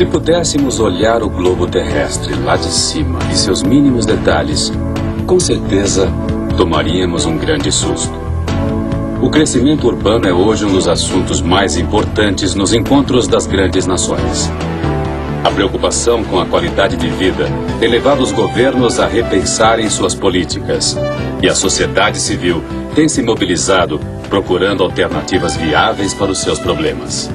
Se pudéssemos olhar o globo terrestre lá de cima e seus mínimos detalhes, com certeza tomaríamos um grande susto. O crescimento urbano é hoje um dos assuntos mais importantes nos encontros das grandes nações. A preocupação com a qualidade de vida tem levado os governos a repensarem suas políticas. E a sociedade civil tem se mobilizado procurando alternativas viáveis para os seus problemas.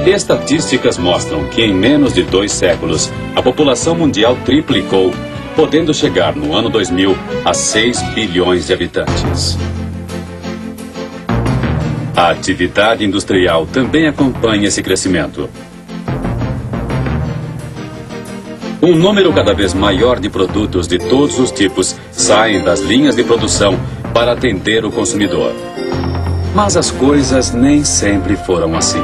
Estatísticas mostram que em menos de 2 séculos, a população mundial triplicou, podendo chegar no ano 2000 a 6 bilhões de habitantes. A atividade industrial também acompanha esse crescimento. Um número cada vez maior de produtos de todos os tipos saem das linhas de produção para atender o consumidor. Mas as coisas nem sempre foram assim.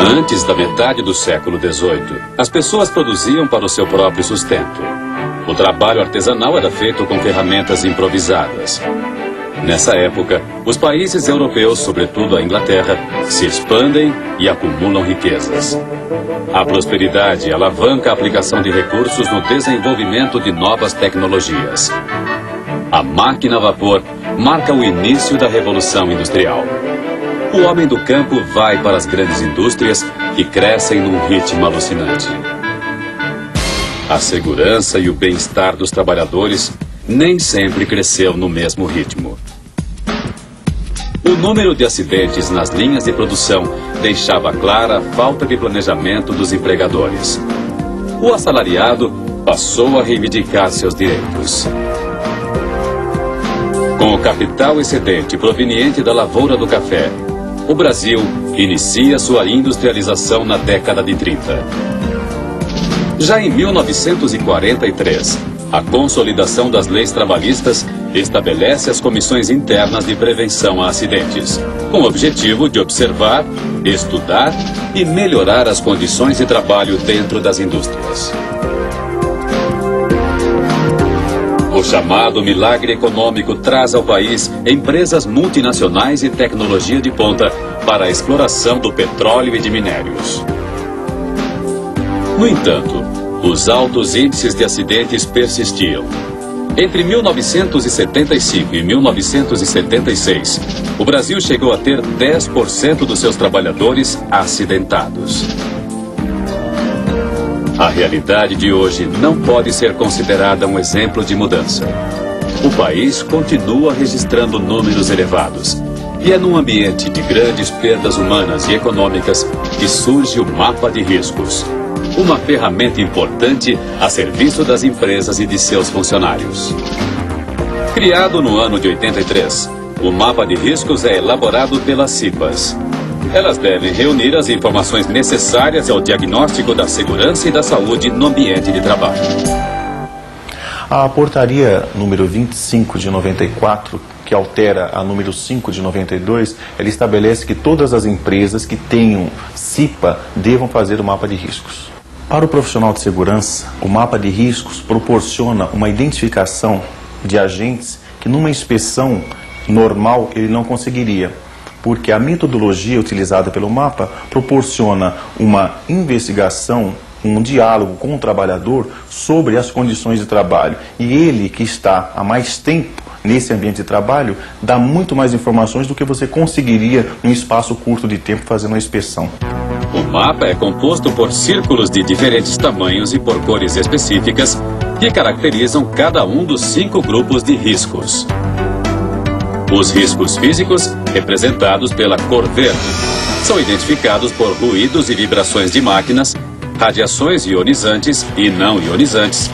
Antes da metade do século XVIII, as pessoas produziam para o seu próprio sustento. O trabalho artesanal era feito com ferramentas improvisadas. Nessa época, os países europeus, sobretudo a Inglaterra, se expandem e acumulam riquezas. A prosperidade alavanca a aplicação de recursos no desenvolvimento de novas tecnologias. A máquina a vapor marca o início da Revolução Industrial. O homem do campo vai para as grandes indústrias que crescem num ritmo alucinante. A segurança e o bem-estar dos trabalhadores nem sempre cresceu no mesmo ritmo. O número de acidentes nas linhas de produção deixava clara a falta de planejamento dos empregadores. O assalariado passou a reivindicar seus direitos. Com o capital excedente proveniente da lavoura do café, o Brasil inicia sua industrialização na década de 30. Já em 1943, a consolidação das leis trabalhistas estabelece as comissões internas de prevenção a acidentes, com o objetivo de observar, estudar e melhorar as condições de trabalho dentro das indústrias. O chamado milagre econômico traz ao país empresas multinacionais e tecnologia de ponta para a exploração do petróleo e de minérios. No entanto, os altos índices de acidentes persistiam. Entre 1975 e 1976, o Brasil chegou a ter 10% dos seus trabalhadores acidentados. A realidade de hoje não pode ser considerada um exemplo de mudança. O país continua registrando números elevados. E é num ambiente de grandes perdas humanas e econômicas que surge o mapa de riscos. Uma ferramenta importante a serviço das empresas e de seus funcionários. Criado no ano de 83, o mapa de riscos é elaborado pelas CIPAs. Elas devem reunir as informações necessárias ao diagnóstico da segurança e da saúde no ambiente de trabalho. A portaria número 25 de 94, que altera a número 5 de 92, ela estabelece que todas as empresas que tenham CIPA devam fazer o mapa de riscos. Para o profissional de segurança, o mapa de riscos proporciona uma identificação de agentes que numa inspeção normal ele não conseguiria, porque a metodologia utilizada pelo mapa proporciona uma investigação, um diálogo com o trabalhador sobre as condições de trabalho. E ele, que está há mais tempo nesse ambiente de trabalho, dá muito mais informações do que você conseguiria num espaço curto de tempo fazendo uma inspeção. O mapa é composto por círculos de diferentes tamanhos e por cores específicas que caracterizam cada um dos 5 grupos de riscos. Os riscos físicos, representados pela cor verde, são identificados por ruídos e vibrações de máquinas, radiações ionizantes e não ionizantes,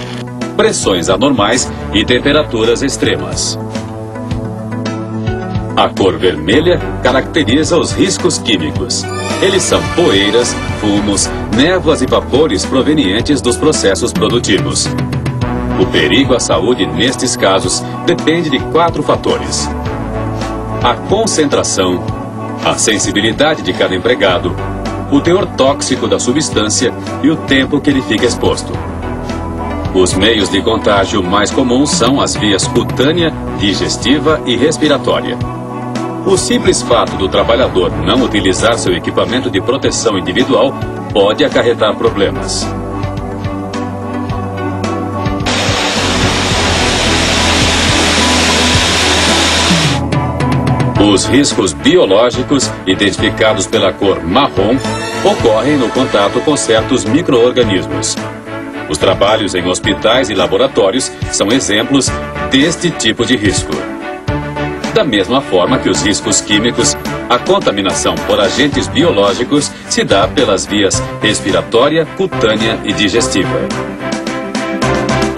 pressões anormais e temperaturas extremas. A cor vermelha caracteriza os riscos químicos. Eles são poeiras, fumos, névoas e vapores provenientes dos processos produtivos. O perigo à saúde nestes casos depende de 4 fatores: a concentração, a sensibilidade de cada empregado, o teor tóxico da substância e o tempo que ele fica exposto. Os meios de contágio mais comuns são as vias cutânea, digestiva e respiratória. O simples fato do trabalhador não utilizar seu equipamento de proteção individual pode acarretar problemas. Os riscos biológicos, identificados pela cor marrom, ocorrem no contato com certos micro-organismos. Os trabalhos em hospitais e laboratórios são exemplos deste tipo de risco. Da mesma forma que os riscos químicos, a contaminação por agentes biológicos se dá pelas vias respiratória, cutânea e digestiva.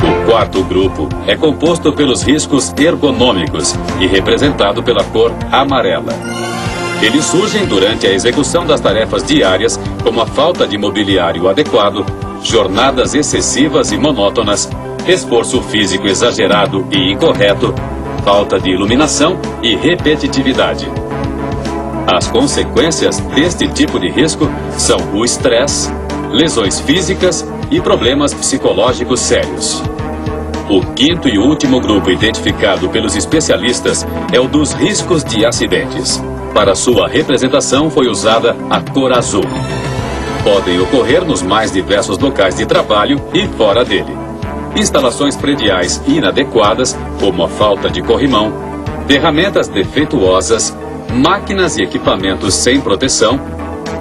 O quarto grupo é composto pelos riscos ergonômicos e representado pela cor amarela. Eles surgem durante a execução das tarefas diárias, como a falta de mobiliário adequado, jornadas excessivas e monótonas, esforço físico exagerado e incorreto, falta de iluminação e repetitividade. As consequências deste tipo de risco são o estresse, lesões físicas e problemas psicológicos sérios. O quinto e último grupo identificado pelos especialistas é o dos riscos de acidentes. Para sua representação foi usada a cor azul. Podem ocorrer nos mais diversos locais de trabalho e fora dele. Instalações prediais inadequadas, como a falta de corrimão, ferramentas defeituosas, máquinas e equipamentos sem proteção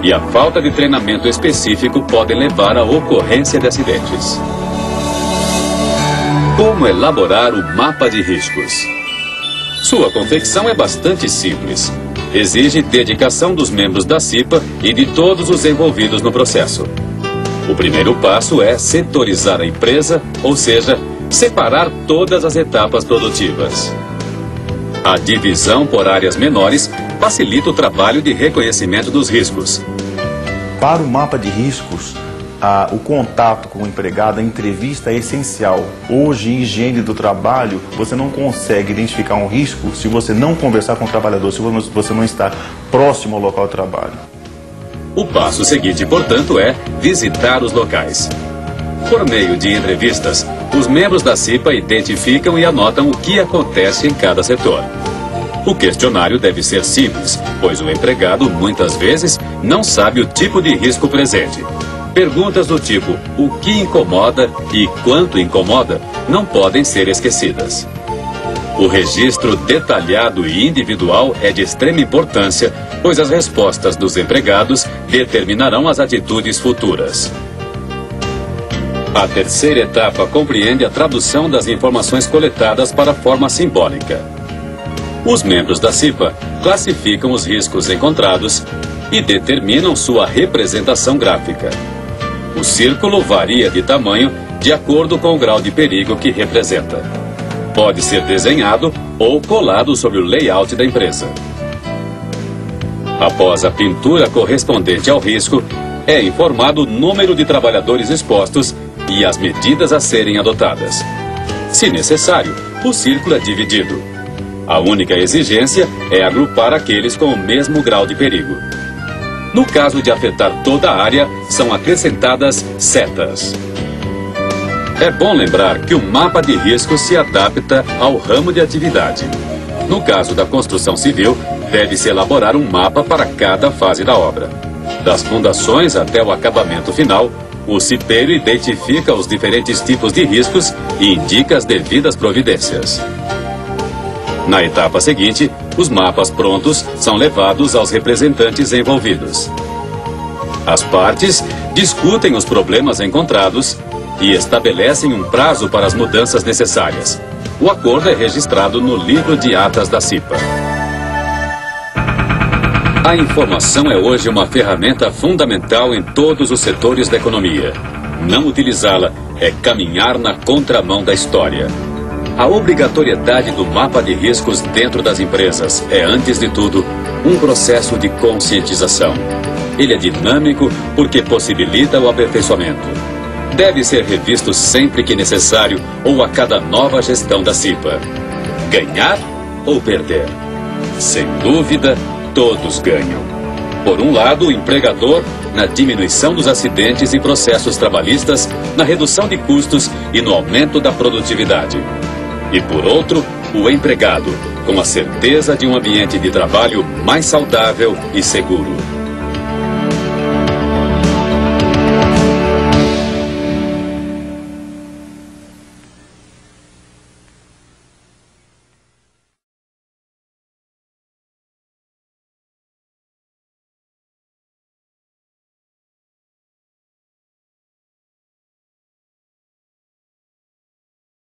e a falta de treinamento específico podem levar à ocorrência de acidentes. Como elaborar o mapa de riscos? Sua confecção é bastante simples. Exige dedicação dos membros da CIPA e de todos os envolvidos no processo. O primeiro passo é setorizar a empresa, ou seja, separar todas as etapas produtivas. A divisão por áreas menores facilita o trabalho de reconhecimento dos riscos. Para o mapa de riscos, o contato com o empregado, a entrevista é essencial. Hoje, em higiene do trabalho, você não consegue identificar um risco se você não conversar com o trabalhador, se você não está próximo ao local de trabalho. O passo seguinte, portanto, é visitar os locais. Por meio de entrevistas, os membros da CIPA identificam e anotam o que acontece em cada setor. O questionário deve ser simples, pois o empregado, muitas vezes, não sabe o tipo de risco presente. Perguntas do tipo o que incomoda e quanto incomoda não podem ser esquecidas. O registro detalhado e individual é de extrema importância, pois as respostas dos empregados determinarão as atitudes futuras. A terceira etapa compreende a tradução das informações coletadas para a forma simbólica. Os membros da CIPA classificam os riscos encontrados e determinam sua representação gráfica. O círculo varia de tamanho de acordo com o grau de perigo que representa. Pode ser desenhado ou colado sobre o layout da empresa. Após a pintura correspondente ao risco, é informado o número de trabalhadores expostos e as medidas a serem adotadas. Se necessário, o círculo é dividido. A única exigência é agrupar aqueles com o mesmo grau de perigo. No caso de afetar toda a área, são acrescentadas setas. É bom lembrar que o mapa de risco se adapta ao ramo de atividade. No caso da construção civil, deve-se elaborar um mapa para cada fase da obra. Das fundações até o acabamento final, o cipeiro identifica os diferentes tipos de riscos e indica as devidas providências. Na etapa seguinte, os mapas prontos são levados aos representantes envolvidos. As partes discutem os problemas encontrados e estabelecem um prazo para as mudanças necessárias. O acordo é registrado no livro de atas da CIPA. A informação é hoje uma ferramenta fundamental em todos os setores da economia. Não utilizá-la é caminhar na contramão da história. A obrigatoriedade do mapa de riscos dentro das empresas é, antes de tudo, um processo de conscientização. Ele é dinâmico porque possibilita o aperfeiçoamento. Deve ser revisto sempre que necessário ou a cada nova gestão da CIPA. Ganhar ou perder? Sem dúvida, todos ganham. Por um lado, o empregador, na diminuição dos acidentes e processos trabalhistas, na redução de custos e no aumento da produtividade. E por outro, o empregado, com a certeza de um ambiente de trabalho mais saudável e seguro.